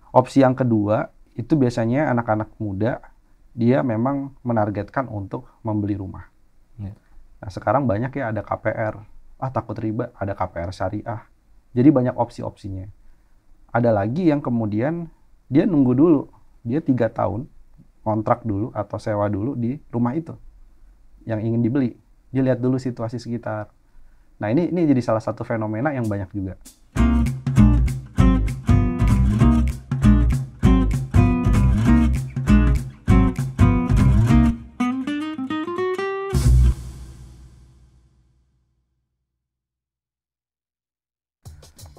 Opsi yang kedua itu biasanya anak-anak muda dia memang menargetkan untuk membeli rumah. Ya. Nah, sekarang banyak ya ada KPR. Ah, takut riba, ada KPR syariah. Jadi banyak opsi-opsinya. Ada lagi yang kemudian dia nunggu dulu. Dia 3 tahun kontrak dulu atau sewa dulu di rumah itu yang ingin dibeli. Dia lihat dulu situasi sekitar. Nah, ini jadi salah satu fenomena yang banyak juga.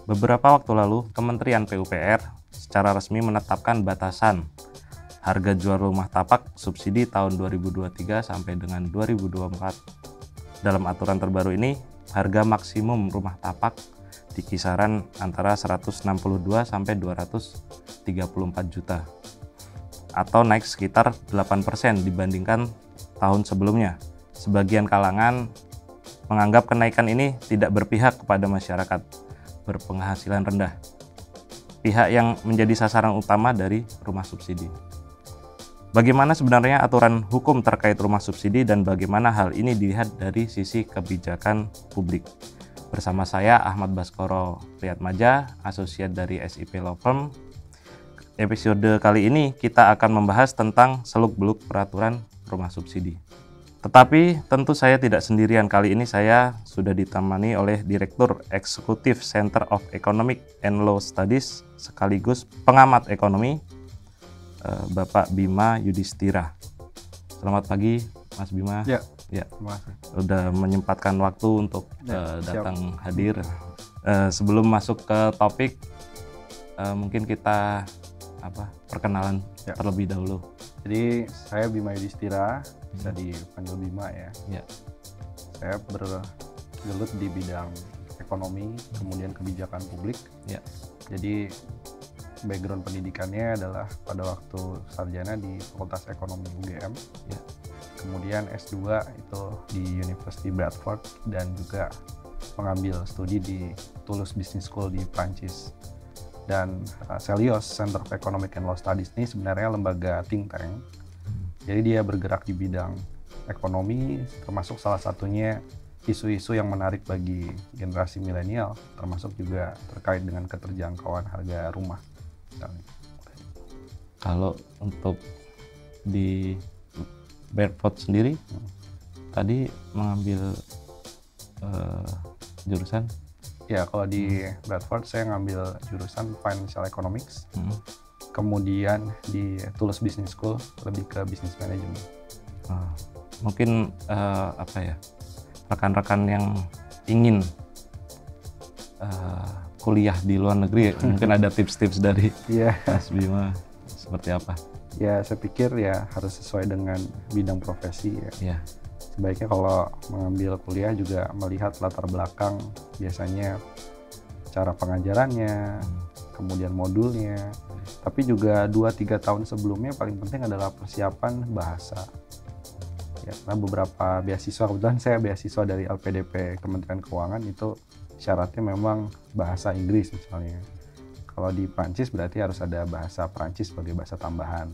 Beberapa waktu lalu, Kementerian PUPR secara resmi menetapkan batasan harga jual rumah tapak subsidi tahun 2023 sampai dengan 2024. Dalam aturan terbaru ini, harga maksimum rumah tapak di kisaran antara 162 sampai 234 juta atau naik sekitar 8% dibandingkan tahun sebelumnya. Sebagian kalangan menganggap kenaikan ini tidak berpihak kepada masyarakat berpenghasilan rendah, pihak yang menjadi sasaran utama dari rumah subsidi. Bagaimana sebenarnya aturan hukum terkait rumah subsidi dan bagaimana hal ini dilihat dari sisi kebijakan publik? Bersama saya Ahmad Baskoro Priatmaja, asosiat dari SIP Law Firm. Episode kali ini kita akan membahas tentang seluk-beluk peraturan rumah subsidi. Tetapi tentu saya tidak sendirian. Kali ini saya sudah ditemani oleh Direktur Eksekutif Center of Economic and Law Studies sekaligus pengamat ekonomi, Bapak Bima Yudhistira. Selamat pagi, Mas Bima. Ya, terima kasih. Sudah menyempatkan waktu untuk datang hadir. Sebelum masuk ke topik, mungkin kita perkenalan terlebih dahulu. Jadi saya Bima Yudhistira, bisa dipanggil Bima ya. Saya bergelut di bidang ekonomi, kemudian kebijakan publik. Jadi background pendidikannya adalah pada waktu sarjana di Fakultas Ekonomi UGM. Kemudian S2 itu di University Bradford dan juga mengambil studi di Toulouse Business School di Prancis. Dan Celios Center of Economic and Law Studies ini sebenarnya lembaga think tank. Jadi dia bergerak di bidang ekonomi, termasuk salah satunya isu-isu yang menarik bagi generasi milenial, termasuk juga terkait dengan keterjangkauan harga rumah. Kalau untuk di Bradford sendiri, tadi mengambil jurusan? Ya, kalau di Bradford saya ngambil jurusan Financial Economics. Kemudian di Toulouse Business School lebih ke Business Management. Mungkin rekan-rekan yang ingin kuliah di luar negeri, mungkin ada tips-tips dari Mas Bima seperti apa? Ya, saya pikir ya harus sesuai dengan bidang profesi ya. Sebaiknya kalau mengambil kuliah juga melihat latar belakang, biasanya cara pengajarannya, kemudian modulnya, tapi juga 2-3 tahun sebelumnya paling penting adalah persiapan bahasa. Ya, karena beberapa beasiswa, kebetulan saya beasiswa dari LPDP Kementerian Keuangan, itu syaratnya memang bahasa Inggris misalnya. Kalau di Prancis berarti harus ada bahasa Prancis sebagai bahasa tambahan.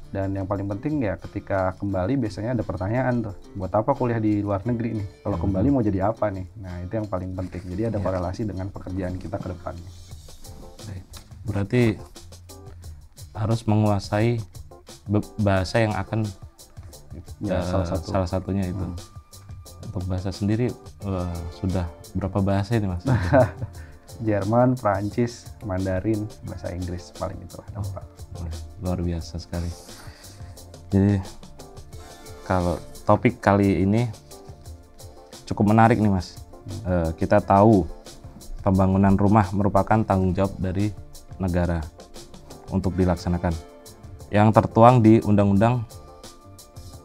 Dan yang paling penting ya ketika kembali biasanya ada pertanyaan tuh, buat apa kuliah di luar negeri nih? Kalau kembali mau jadi apa nih? Nah, itu yang paling penting. Jadi ada korelasi dengan pekerjaan kita ke depannya. Berarti harus menguasai bahasa yang akan salah satunya itu. Untuk bahasa sendiri sudah berapa bahasa ini, Mas? Jerman, Prancis, Mandarin, bahasa Inggris paling itulah dampak. Luar biasa sekali. Jadi kalau topik kali ini cukup menarik nih, Mas. Kita tahu pembangunan rumah merupakan tanggung jawab dari negara untuk dilaksanakan, yang tertuang di Undang-Undang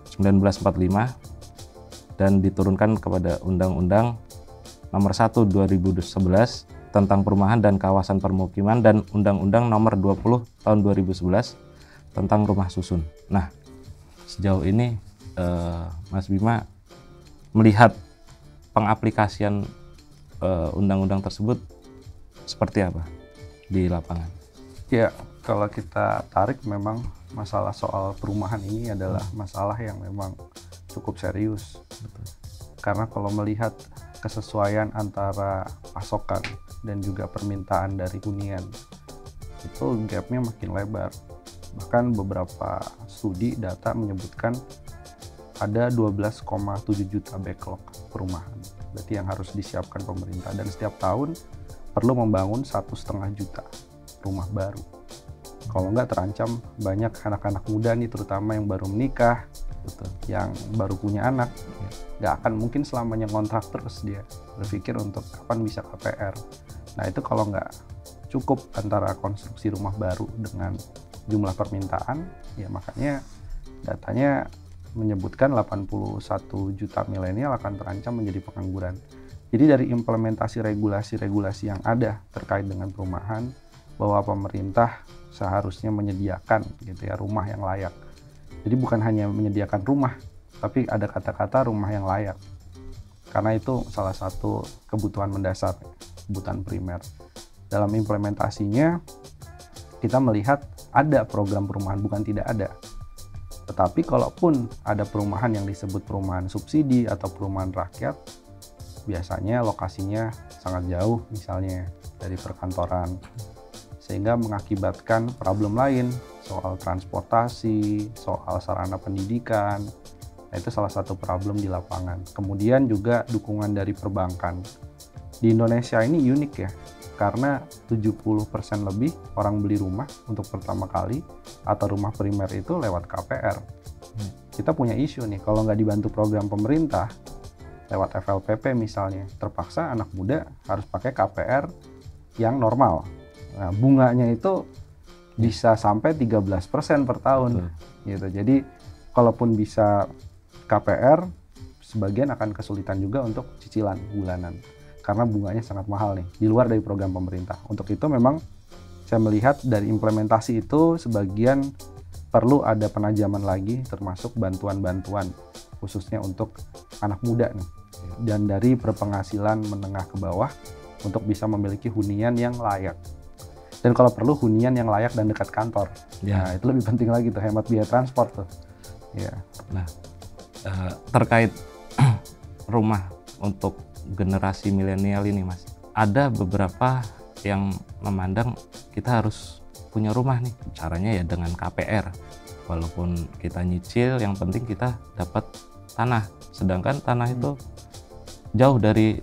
1945 dan diturunkan kepada Undang-Undang Nomor 1 2011 tentang perumahan dan kawasan permukiman dan Undang-Undang Nomor 20 Tahun 2011 tentang rumah susun. Nah, sejauh ini Mas Bima melihat pengaplikasian undang-undang tersebut seperti apa di lapangan? Ya, kalau kita tarik memang masalah soal perumahan ini adalah masalah yang memang cukup serius. Betul. Karena kalau melihat kesesuaian antara pasokan dan juga permintaan dari hunian, itu gapnya makin lebar. Bahkan beberapa studi data menyebutkan ada 12,7 juta backlog perumahan. Berarti yang harus disiapkan pemerintah, dan setiap tahun perlu membangun 1,5 juta rumah baru. Kalau nggak terancam banyak anak-anak muda nih, terutama yang baru menikah, yang baru punya anak, nggak akan mungkin selamanya ngontrak terus, dia berpikir untuk kapan bisa KPR. Nah itu kalau nggak cukup antara konstruksi rumah baru dengan jumlah permintaan, ya makanya datanya menyebutkan 81 juta milenial akan terancam menjadi pengangguran. Jadi dari implementasi regulasi-regulasi yang ada terkait dengan perumahan, bahwa pemerintah seharusnya menyediakan gitu ya rumah yang layak. Jadi bukan hanya menyediakan rumah, tapi ada kata-kata rumah yang layak. Karena itu salah satu kebutuhan mendasar, kebutuhan primer. Dalam implementasinya kita melihat ada program perumahan, bukan tidak ada. Tetapi kalaupun ada perumahan yang disebut perumahan subsidi atau perumahan rakyat, biasanya lokasinya sangat jauh misalnya dari perkantoran, sehingga mengakibatkan problem lain soal transportasi, soal sarana pendidikan. Nah, itu salah satu problem di lapangan. Kemudian juga dukungan dari perbankan. Di Indonesia ini unik ya, karena 70% lebih orang beli rumah untuk pertama kali atau rumah primer itu lewat KPR. Kita punya isu nih, kalau nggak dibantu program pemerintah, lewat FLPP misalnya, terpaksa anak muda harus pakai KPR yang normal. Nah, bunganya itu bisa sampai 13% per tahun. Gitu. Jadi, kalaupun bisa KPR, sebagian akan kesulitan juga untuk cicilan bulanan. Karena bunganya sangat mahal nih, di luar dari program pemerintah. Untuk itu memang saya melihat dari implementasi itu sebagian perlu ada penajaman lagi, termasuk bantuan-bantuan khususnya untuk anak muda nih. Dan dari berpenghasilan menengah ke bawah untuk bisa memiliki hunian yang layak. Dan kalau perlu hunian yang layak dan dekat kantor. Nah, itu lebih penting lagi tuh, hemat biaya transport tuh. Ya. Nah, terkait rumah untuk generasi milenial ini, Mas, ada beberapa yang memandang kita harus punya rumah nih, caranya ya dengan KPR. Walaupun kita nyicil, yang penting kita dapat tanah. Sedangkan tanah itu jauh dari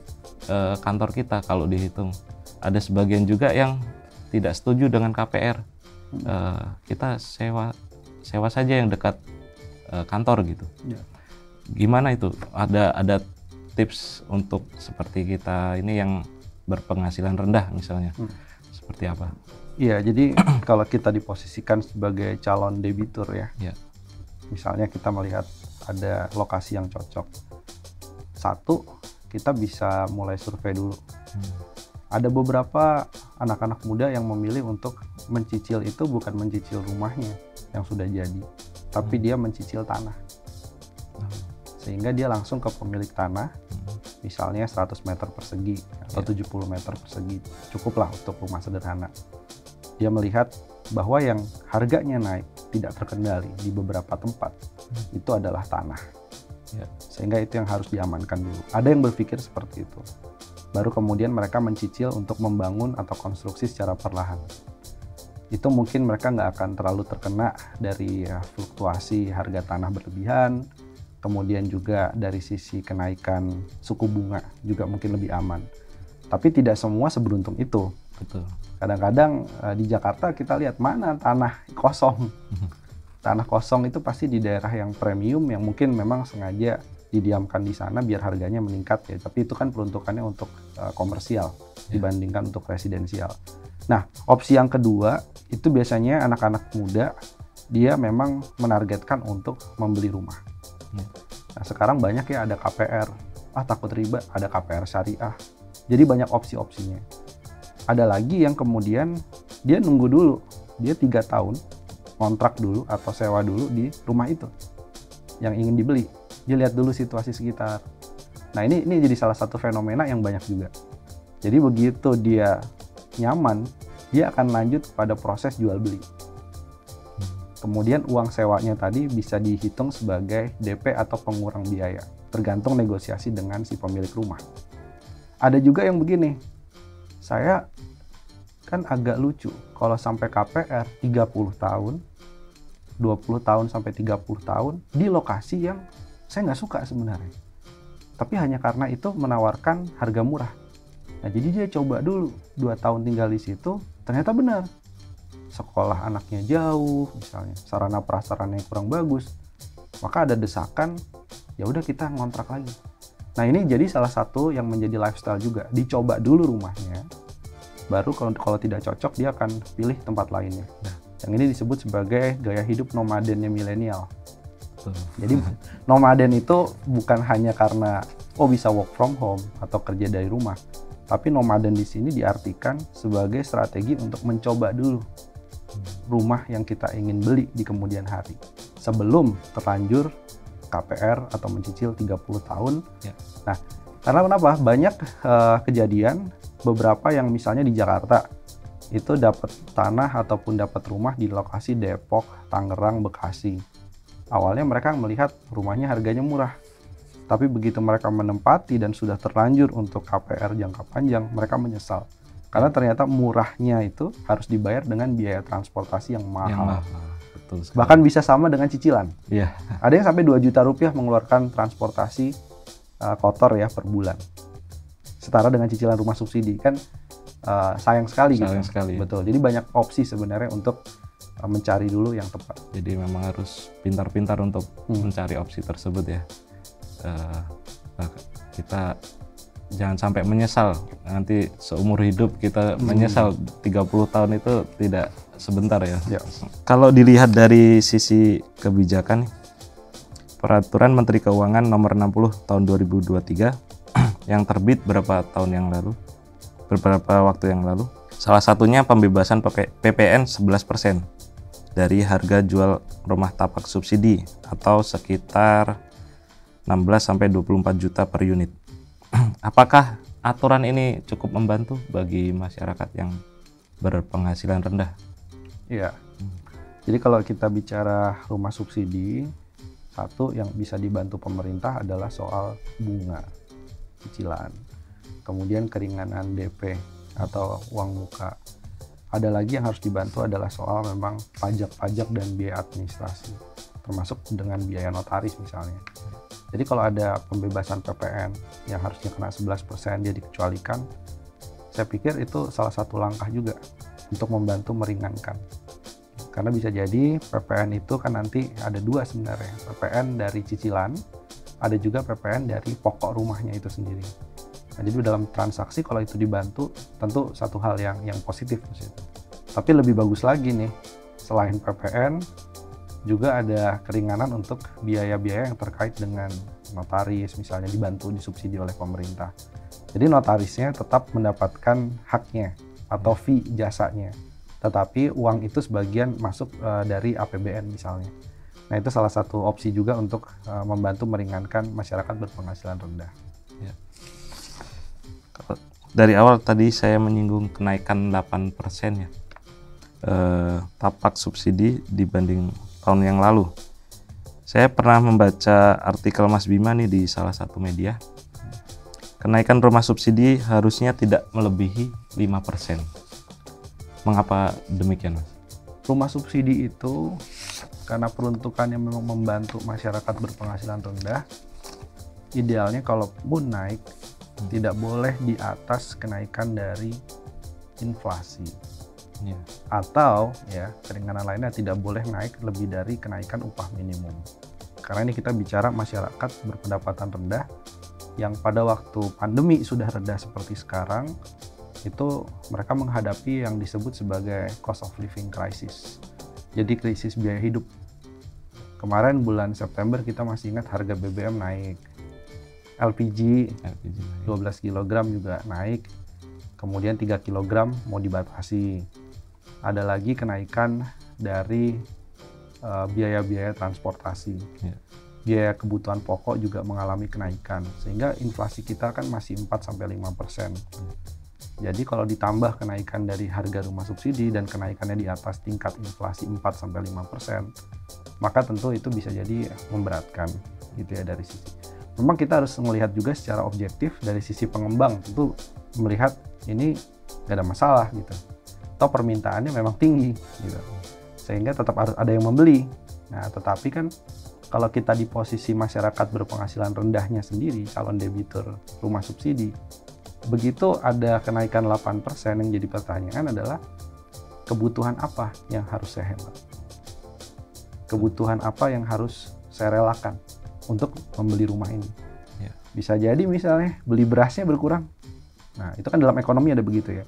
kantor kita kalau dihitung. Ada sebagian juga yang tidak setuju dengan KPR. Kita sewa saja yang dekat kantor gitu. Gimana itu? Ada tips untuk seperti kita ini yang berpenghasilan rendah misalnya, seperti apa? Iya, jadi kalau kita diposisikan sebagai calon debitur ya, misalnya kita melihat ada lokasi yang cocok. Satu, kita bisa mulai survei dulu. Ada beberapa anak-anak muda yang memilih untuk mencicil itu bukan mencicil rumahnya yang sudah jadi, tapi dia mencicil tanah. Sehingga dia langsung ke pemilik tanah, misalnya 100 meter persegi atau 70 meter persegi, cukuplah untuk rumah sederhana. Dia melihat bahwa yang harganya naik tidak terkendali di beberapa tempat itu adalah tanah. Sehingga itu yang harus diamankan dulu. Ada yang berpikir seperti itu. Baru kemudian mereka mencicil untuk membangun atau konstruksi secara perlahan. Itu mungkin mereka nggak akan terlalu terkena dari fluktuasi harga tanah berlebihan, kemudian juga dari sisi kenaikan suku bunga juga mungkin lebih aman. Tapi tidak semua seberuntung itu. Betul. Kadang-kadang di Jakarta kita lihat mana tanah kosong. Tanah kosong itu pasti di daerah yang premium yang mungkin memang sengaja didiamkan di sana biar harganya meningkat ya. Tapi itu kan peruntukannya untuk komersial dibandingkan untuk residensial. Nah, opsi yang kedua itu biasanya anak-anak muda dia memang menargetkan untuk membeli rumah. Nah, sekarang banyak ya ada KPR. Takut riba, ada KPR syariah. Jadi banyak opsi-opsinya. Ada lagi yang kemudian dia nunggu dulu. Dia 3 tahun kontrak dulu atau sewa dulu di rumah itu yang ingin dibeli. Dia lihat dulu situasi sekitar. Nah, ini jadi salah satu fenomena yang banyak juga. Jadi begitu dia nyaman, dia akan lanjut pada proses jual beli. Kemudian uang sewanya tadi bisa dihitung sebagai DP atau pengurang biaya, tergantung negosiasi dengan si pemilik rumah. Ada juga yang begini, saya kan agak lucu kalau sampai KPR 30 tahun, 20 tahun sampai 30 tahun di lokasi yang saya nggak suka sebenarnya. Tapi hanya karena itu menawarkan harga murah. Nah jadi dia coba dulu 2 tahun tinggal di situ, ternyata benar. Sekolah anaknya jauh, misalnya sarana prasarananya kurang bagus, maka ada desakan, ya udah kita ngontrak lagi. Nah ini jadi salah satu yang menjadi lifestyle juga, dicoba dulu rumahnya, baru kalau tidak cocok dia akan pilih tempat lainnya. Nah, yang ini disebut sebagai gaya hidup nomadennya milenial. Jadi nomaden itu bukan hanya karena bisa work from home atau kerja dari rumah, tapi nomaden di sini diartikan sebagai strategi untuk mencoba dulu rumah yang kita ingin beli di kemudian hari sebelum terlanjur KPR atau mencicil 30 tahun. Ya. Nah, karena kenapa? Banyak kejadian beberapa yang misalnya di Jakarta itu dapat tanah ataupun dapat rumah di lokasi Depok, Tangerang, Bekasi. Awalnya mereka melihat rumahnya harganya murah. Tapi begitu mereka menempati dan sudah terlanjur untuk KPR jangka panjang, mereka menyesal. Karena ternyata murahnya itu harus dibayar dengan biaya transportasi yang mahal. Betul sekali. Bahkan bisa sama dengan cicilan. Iya. Ada yang sampai 2 juta rupiah mengeluarkan transportasi kotor ya per bulan. Setara dengan cicilan rumah subsidi. Kan sayang sekali. Sayang gitu. Sekali. Betul. Jadi banyak opsi sebenarnya untuk mencari dulu yang tepat. Jadi memang harus pintar-pintar untuk mencari opsi tersebut ya. Kita jangan sampai menyesal, nanti seumur hidup kita menyesal. 30 tahun itu tidak sebentar ya. Kalau dilihat dari sisi kebijakan, Peraturan Menteri Keuangan Nomor 60 Tahun 2023 yang terbit beberapa waktu yang lalu, salah satunya pembebasan PPN 11% dari harga jual rumah tapak subsidi atau sekitar 16-24 juta per unit. Apakah aturan ini cukup membantu bagi masyarakat yang berpenghasilan rendah? Iya. Jadi kalau kita bicara rumah subsidi, satu yang bisa dibantu pemerintah adalah soal bunga cicilan. Kemudian keringanan DP atau uang muka. Ada lagi yang harus dibantu adalah soal memang pajak-pajak dan biaya administrasi, termasuk dengan biaya notaris misalnya. Jadi kalau ada pembebasan PPN yang harusnya kena 11% dia dikecualikan, saya pikir itu salah satu langkah juga untuk membantu meringankan. Karena bisa jadi PPN itu kan nanti ada 2 sebenarnya, PPN dari cicilan, ada juga PPN dari pokok rumahnya itu sendiri. Nah, jadi dalam transaksi kalau itu dibantu, tentu satu hal yang positif di situ. Tapi lebih bagus lagi nih, selain PPN, juga ada keringanan untuk biaya-biaya yang terkait dengan notaris, misalnya dibantu disubsidi oleh pemerintah. Jadi notarisnya tetap mendapatkan haknya atau fee jasanya, tetapi uang itu sebagian masuk dari APBN misalnya. Nah itu salah satu opsi juga untuk membantu meringankan masyarakat berpenghasilan rendah. Ya. Dari awal tadi saya menyinggung kenaikan 8% ya, tapak subsidi dibanding tahun yang lalu. Saya pernah membaca artikel Mas Bima nih di salah satu media. Kenaikan rumah subsidi harusnya tidak melebihi 5%. Mengapa demikian, Mas? Rumah subsidi itu karena peruntukannya memang membantu masyarakat berpenghasilan rendah, idealnya kalaupun naik tidak boleh di atas kenaikan dari inflasi. Ya. Atau ya keringanan lainnya tidak boleh naik lebih dari kenaikan upah minimum. Karena ini kita bicara masyarakat berpendapatan rendah yang pada waktu pandemi sudah reda seperti sekarang, itu mereka menghadapi yang disebut sebagai cost of living crisis. Jadi krisis biaya hidup. Kemarin bulan September kita masih ingat harga BBM naik. LPG 12 kg juga naik. Kemudian 3 kg mau dibatasi. Ada lagi kenaikan dari biaya-biaya transportasi. Ya. Biaya kebutuhan pokok juga mengalami kenaikan. Sehingga inflasi kita kan masih 4-5%. Jadi kalau ditambah kenaikan dari harga rumah subsidi dan kenaikannya di atas tingkat inflasi 4-5%, maka tentu itu bisa jadi memberatkan gitu ya dari sisi. Memang kita harus melihat juga secara objektif dari sisi pengembang, tentu melihat ini gak ada masalah gitu. Atau permintaannya memang tinggi gitu. Sehingga tetap harus ada yang membeli. Nah, tetapi kan kalau kita di posisi masyarakat berpenghasilan rendahnya sendiri, calon debitur rumah subsidi, begitu ada kenaikan 8%, yang jadi pertanyaan adalah kebutuhan apa yang harus saya hemat? Kebutuhan apa yang harus saya relakan untuk membeli rumah ini? Ya. Bisa jadi misalnya beli berasnya berkurang. Nah, itu kan dalam ekonomi ada begitu ya.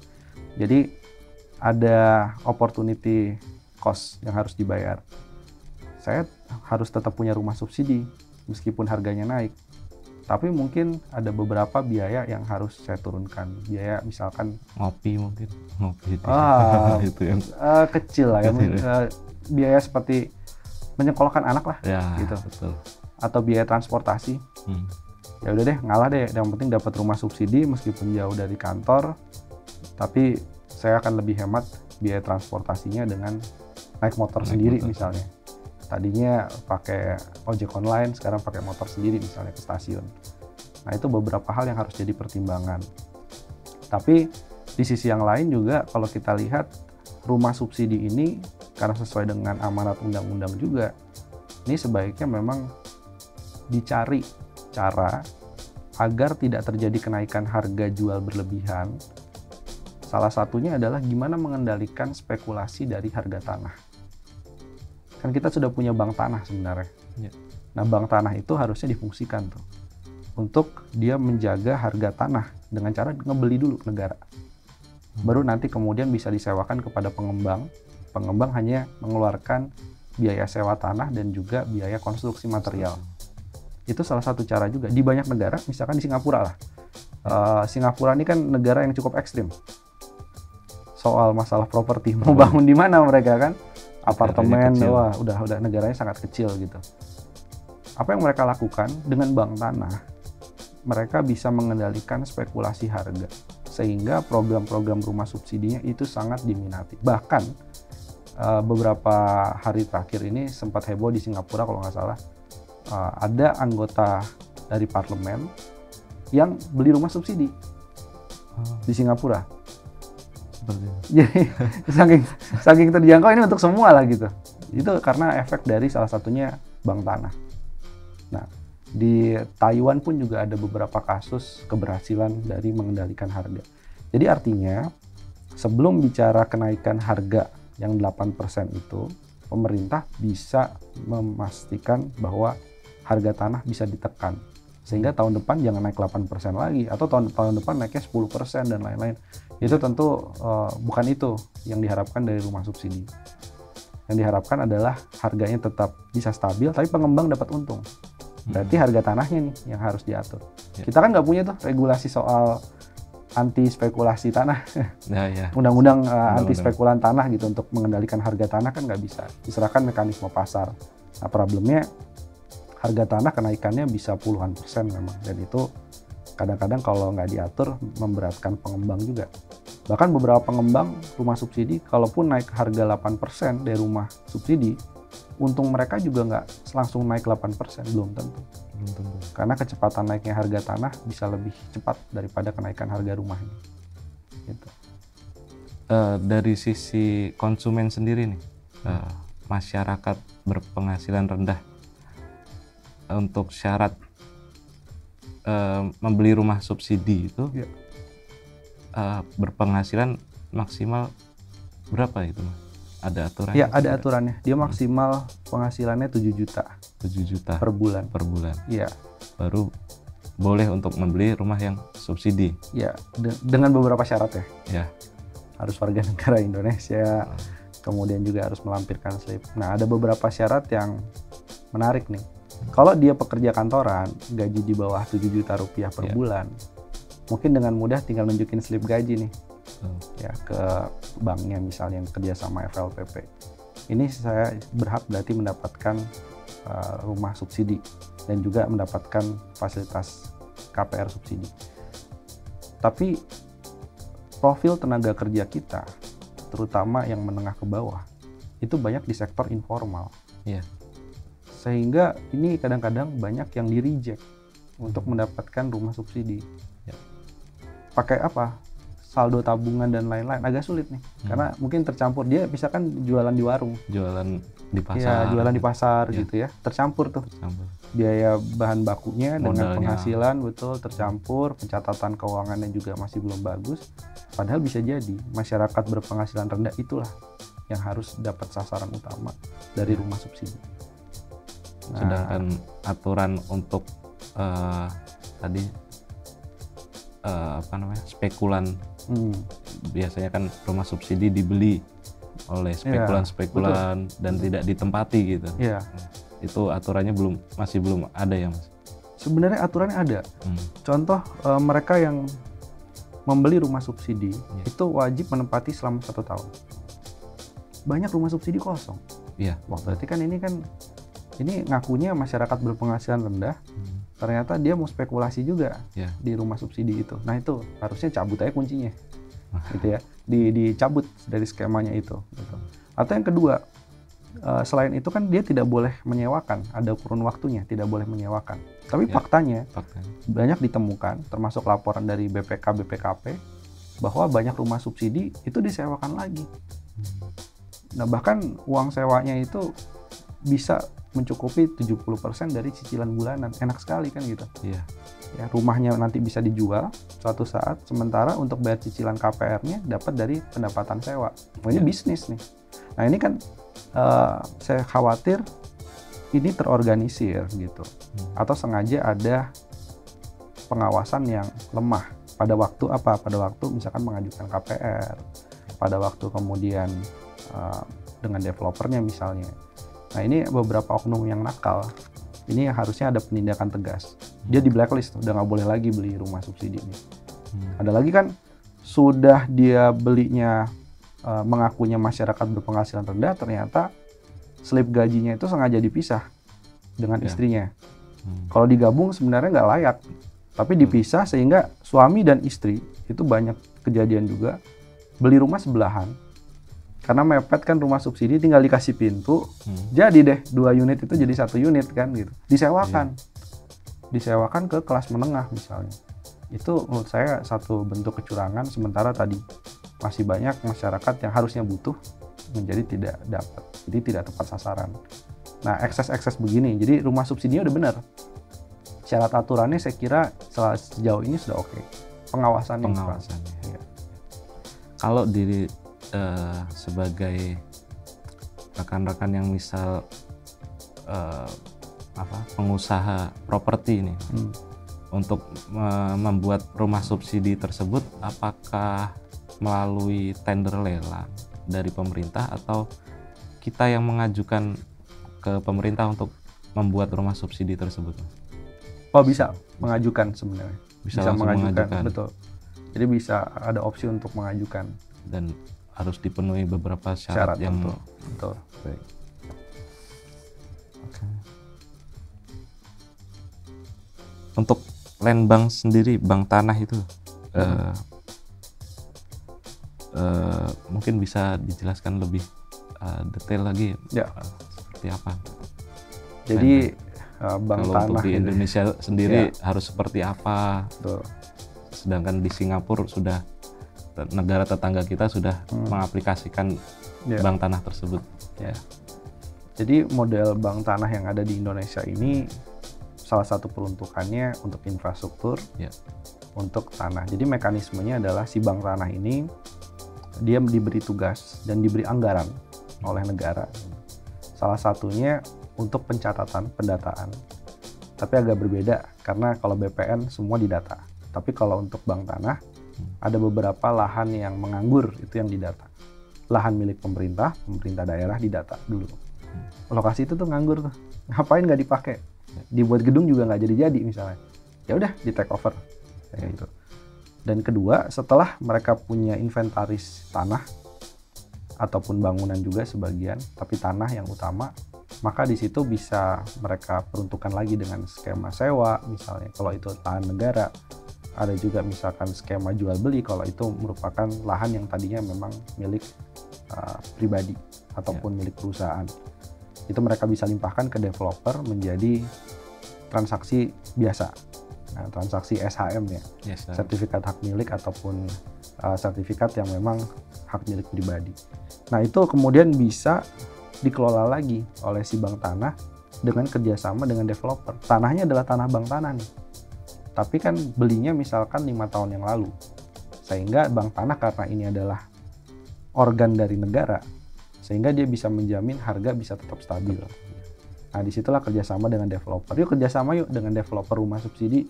Jadi ada opportunity cost yang harus dibayar. Saya harus tetap punya rumah subsidi meskipun harganya naik. Tapi mungkin ada beberapa biaya yang harus saya turunkan. Biaya misalkan ngopi mungkin. Ngopi itu, itu yang kecil lah ya. Biaya seperti menyekolahkan anak lah gitu. Betul. Atau biaya transportasi. Ya udah deh, ngalah deh. Yang penting dapat rumah subsidi meskipun jauh dari kantor. Tapi saya akan lebih hemat biaya transportasinya dengan naik motor sendiri misalnya. Tadinya pakai ojek online, sekarang pakai motor sendiri misalnya ke stasiun. Nah, itu beberapa hal yang harus jadi pertimbangan. Tapi di sisi yang lain juga kalau kita lihat rumah subsidi ini karena sesuai dengan amanat undang-undang juga, ini sebaiknya memang dicari cara agar tidak terjadi kenaikan harga jual berlebihan. Salah satunya adalah gimana mengendalikan spekulasi dari harga tanah. Kan kita sudah punya bank tanah sebenarnya. Ya. Nah, bank tanah itu harusnya difungsikan tuh untuk dia menjaga harga tanah dengan cara ngebeli dulu negara. Baru nanti kemudian bisa disewakan kepada pengembang. Pengembang hanya mengeluarkan biaya sewa tanah dan juga biaya konstruksi material. Itu salah satu cara juga. Di banyak negara, misalkan di Singapura lah. Singapura ini kan negara yang cukup ekstrim. Soal masalah properti, mau bangun di mana mereka kan? Apartemen, wah udah negaranya sangat kecil gitu. Apa yang mereka lakukan dengan bank tanah, mereka bisa mengendalikan spekulasi harga sehingga program-program rumah subsidinya itu sangat diminati. Bahkan beberapa hari terakhir ini sempat heboh di Singapura kalau nggak salah, ada anggota dari parlemen yang beli rumah subsidi di Singapura. Jadi saking terjangkau ini untuk semua lah gitu. Itu karena efek dari salah satunya bank tanah. Nah, di Taiwan pun juga ada beberapa kasus keberhasilan dari mengendalikan harga. Jadi artinya sebelum bicara kenaikan harga yang 8% itu, pemerintah bisa memastikan bahwa harga tanah bisa ditekan. Sehingga tahun depan jangan naik 8% lagi, atau tahun depan naiknya 10% dan lain-lain. Itu tentu bukan itu yang diharapkan dari rumah subsidi. Yang diharapkan adalah harganya tetap bisa stabil, tapi pengembang dapat untung. Berarti harga tanahnya nih yang harus diatur. Ya. Kita kan nggak punya tuh regulasi soal anti spekulasi tanah. Ya. Undang-undang anti spekulan tanah gitu untuk mengendalikan harga tanah kan nggak bisa. Diserahkan mekanisme pasar. Nah, problemnya harga tanah kenaikannya bisa puluhan persen memang, dan itu kadang-kadang kalau nggak diatur memberatkan pengembang juga. Bahkan beberapa pengembang rumah subsidi kalaupun naik harga 8% dari rumah subsidi, untung mereka juga nggak langsung naik 8%, belum tentu. Karena kecepatan naiknya harga tanah bisa lebih cepat daripada kenaikan harga rumahnya. Gitu. Dari sisi konsumen sendiri nih, masyarakat berpenghasilan rendah, untuk syarat membeli rumah subsidi itu berpenghasilan maksimal berapa itu, Mas? Ada aturannya? Ya, ada aturannya. Dia maksimal penghasilannya 7 juta. 7 juta per bulan. Per bulan. Iya. Baru boleh untuk membeli rumah yang subsidi. Ya, dengan beberapa syarat ya. Ya. Harus warga negara Indonesia. Kemudian juga harus melampirkan slip. Nah, ada beberapa syarat yang menarik nih. Kalau dia pekerja kantoran, gaji di bawah 7 juta rupiah per bulan, mungkin dengan mudah tinggal nunjukin slip gaji nih, ya ke banknya misalnya yang kerja sama FLPP. Ini saya berhak berarti mendapatkan rumah subsidi dan juga mendapatkan fasilitas KPR subsidi. Tapi profil tenaga kerja kita, terutama yang menengah ke bawah, itu banyak di sektor informal. Iya. Sehingga ini kadang-kadang banyak yang di-reject untuk mendapatkan rumah subsidi. Ya. Pakai apa? Saldo tabungan dan lain-lain, agak sulit nih. Karena mungkin tercampur, dia misalkan jualan di warung. Jualan di pasar. Ya, jualan di pasar gitu ya. Tercampur tuh. Biaya bahan bakunya dengan penghasilan, betul, tercampur. Pencatatan keuangannya juga masih belum bagus. Padahal bisa jadi masyarakat berpenghasilan rendah itulah yang harus dapat sasaran utama dari rumah subsidi. Nah, sedangkan aturan untuk spekulan, biasanya kan rumah subsidi dibeli oleh spekulan-spekulan dan tidak ditempati gitu. Iya. Itu aturannya masih belum ada ya, Mas? Sebenarnya aturannya ada. Contoh mereka yang membeli rumah subsidi itu wajib menempati selama 1 tahun. Banyak rumah subsidi kosong. Iya. Berarti kan ini ngakunya masyarakat berpenghasilan rendah. Ternyata dia mau spekulasi juga di rumah subsidi itu. Nah itu harusnya cabut aja kuncinya, gitu ya. Dicabut dari skemanya itu. Gitu. Atau yang kedua, selain itu kan dia tidak boleh menyewakan, ada kurun waktunya, tidak boleh menyewakan. Tapi faktanya banyak ditemukan, termasuk laporan dari BPK, BPKP, bahwa banyak rumah subsidi itu disewakan lagi. Nah bahkan uang sewanya itu bisa mencukupi 70% dari cicilan bulanan. Enak sekali kan gitu. Iya. Ya, rumahnya nanti bisa dijual suatu saat, sementara untuk bayar cicilan KPR-nya dapat dari pendapatan sewa. Ini bisnis nih. Nah ini kan saya khawatir ini terorganisir gitu. Atau sengaja ada pengawasan yang lemah. Pada waktu apa? Pada waktu misalkan mengajukan KPR. Pada waktu kemudian dengan developernya misalnya. Nah ini beberapa oknum yang nakal, ini harusnya ada penindakan tegas. Dia di blacklist, udah nggak boleh lagi beli rumah subsidi ini. Ada lagi kan, sudah dia belinya mengakunya masyarakat berpenghasilan rendah, ternyata slip gajinya itu sengaja dipisah dengan istrinya. Kalau digabung sebenarnya nggak layak, tapi dipisah sehingga suami dan istri, itu banyak kejadian juga, beli rumah sebelahan. Karena mepet kan rumah subsidi, tinggal dikasih pintu, jadi deh 2 unit itu jadi 1 unit kan gitu. Disewakan ke kelas menengah misalnya. Itu menurut saya satu bentuk kecurangan, sementara tadi masih banyak masyarakat yang harusnya butuh menjadi tidak dapat, jadi tidak tepat sasaran. Nah ekses-ekses begini, jadi rumah subsidinya udah benar. Syarat aturannya saya kira sejauh ini sudah oke. Pengawasannya. Ya. Kalau sebagai rekan-rekan yang misal pengusaha properti ini, untuk membuat rumah subsidi tersebut, apakah melalui tender lelang dari pemerintah atau kita yang mengajukan ke pemerintah untuk membuat rumah subsidi tersebut? Oh bisa mengajukan sebenarnya. Bisa mengajukan, betul. Jadi bisa ada opsi untuk mengajukan. Dan harus dipenuhi beberapa syarat yang betul. Baik. Okay. Untuk land bank sendiri, bank tanah itu mungkin bisa dijelaskan lebih detail lagi seperti apa? Jadi bank kalau tanah untuk di Indonesia sendiri harus seperti apa? Betul. Sedangkan di Singapura sudah, negara tetangga kita sudah mengaplikasikan bank tanah tersebut. Ya. Jadi model bank tanah yang ada di Indonesia ini salah satu peruntukannya untuk infrastruktur, untuk tanah. Jadi mekanismenya adalah si bank tanah ini dia diberi tugas dan diberi anggaran oleh negara. Salah satunya untuk pencatatan, pendataan. Tapi agak berbeda karena kalau BPN semua didata. Tapi kalau untuk bank tanah ada beberapa lahan yang menganggur, itu yang didata. Lahan milik pemerintah daerah didata dulu. Lokasi itu tuh nganggur tuh, ngapain nggak dipakai? Dibuat gedung juga nggak jadi misalnya. Ya udah di take over kayak gitu. Dan kedua, setelah mereka punya inventaris tanah ataupun bangunan juga sebagian, tapi tanah yang utama, maka di situ bisa mereka peruntukkan lagi dengan skema sewa misalnya. Kalau itu lahan negara, ada juga misalkan skema jual beli kalau itu merupakan lahan yang tadinya memang milik pribadi ataupun milik perusahaan. Itu mereka bisa limpahkan ke developer menjadi transaksi biasa. Nah, transaksi SHM ya, sertifikat hak milik ataupun sertifikat yang memang hak milik pribadi. Nah, itu kemudian bisa dikelola lagi oleh si bank tanah dengan kerjasama dengan developer. Tanahnya adalah tanah bank tanah nih, tapi kan belinya misalkan 5 tahun yang lalu, sehingga bank tanah karena ini adalah organ dari negara, sehingga dia bisa menjamin harga bisa tetap stabil. Nah, disitulah kerjasama dengan developer. Yuk kerjasama yuk dengan developer rumah subsidi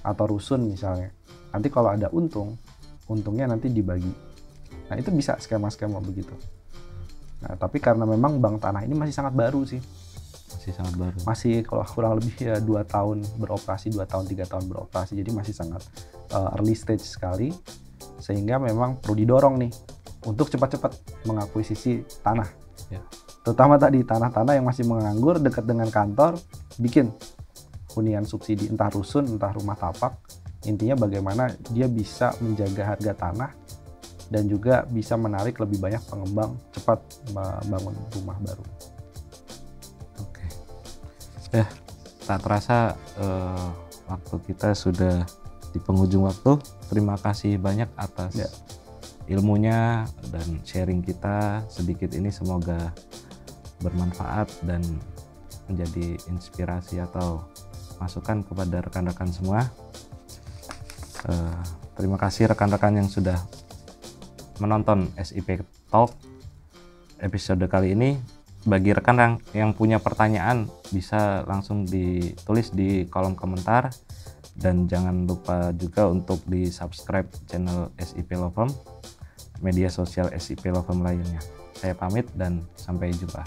atau rusun misalnya. Nanti kalau ada untungnya nanti dibagi. Nah, itu bisa skema-skema begitu. Nah, tapi karena memang bank tanah ini masih sangat baru sih. Masih kalau kurang lebih ya 2 tahun beroperasi, 2 tahun 3 tahun beroperasi. Jadi masih sangat early stage sekali. Sehingga memang perlu didorong nih untuk cepat-cepat mengakuisisi tanah. Ya. Terutama tadi tanah-tanah yang masih menganggur dekat dengan kantor, bikin hunian subsidi, entah rusun, entah rumah tapak. Intinya bagaimana dia bisa menjaga harga tanah dan juga bisa menarik lebih banyak pengembang cepat membangun rumah baru. Oke. Tak terasa waktu kita sudah di penghujung waktu. Terima kasih banyak atas ilmunya dan sharing kita sedikit ini, semoga bermanfaat dan menjadi inspirasi atau masukan kepada rekan-rekan semua. Terima kasih rekan-rekan yang sudah menonton SIP Talk episode kali ini. Bagi rekan yang punya pertanyaan bisa langsung ditulis di kolom komentar, dan jangan lupa juga untuk di subscribe channel SIP Law Firm, media sosial SIP Law Firm lainnya. Saya pamit dan sampai jumpa.